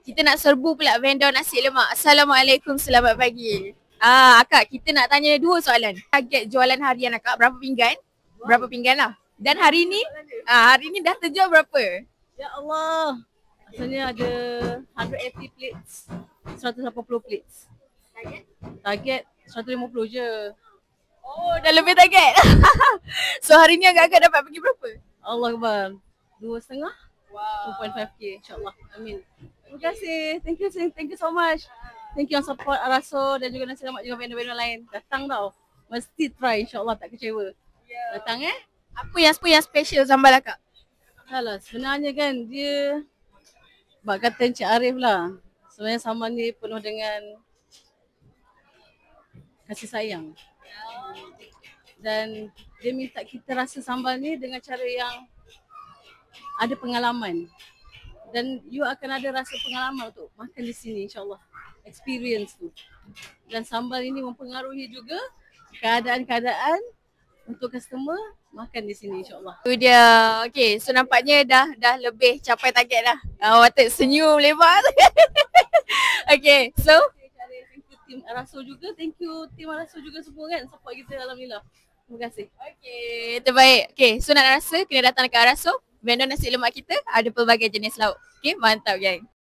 kita nak serbu pula vendor nasi lemak. Assalamualaikum, selamat pagi. Akak, kita nak tanya dua soalan. Target jualan harian akak berapa pinggan? Berapa pinggan lah. Dan hari ni dah terjual berapa? Ya Allah. Asalnya ada 180 plates. 180 plates. Target 150 je. Oh, dah lebih target. So hari ni agak-agak dapat pergi berapa? Allah Akbar. 2,5. Wow. 2.5k insyaAllah. Amin. Terima kasih. Thank you so much. Thank you yang support Araso dan juga nasi lemak juga vendor-vendor lain. Datang tau. Mesti try, insyaAllah tak kecewa. Datang Apa yang special sambal akak? Alah, sebenarnya kan dia bak kata Encik Arif lah. Sebenarnya sambal ni penuh dengan kasih sayang. Dan dia minta kita rasa sambal ni dengan cara yang ada pengalaman. Dan you akan ada rasa pengalaman untuk makan di sini insyaAllah. Experience tu. Dan sambal ini mempengaruhi juga keadaan-keadaan untuk customer makan di sini insyaAllah. Itu dia. Okay, so nampaknya dah lebih capai target dah. Watak senyum lebar tu. Okay, so Thank you tim Araso juga. Thank you tim Araso juga semua kan support kita, alhamdulillah. Terima kasih. okay, terbaik. Okay, so nak rasa kena datang dekat Araso. Vendor nasi lemak kita ada pelbagai jenis lauk. Okay, mantap geng.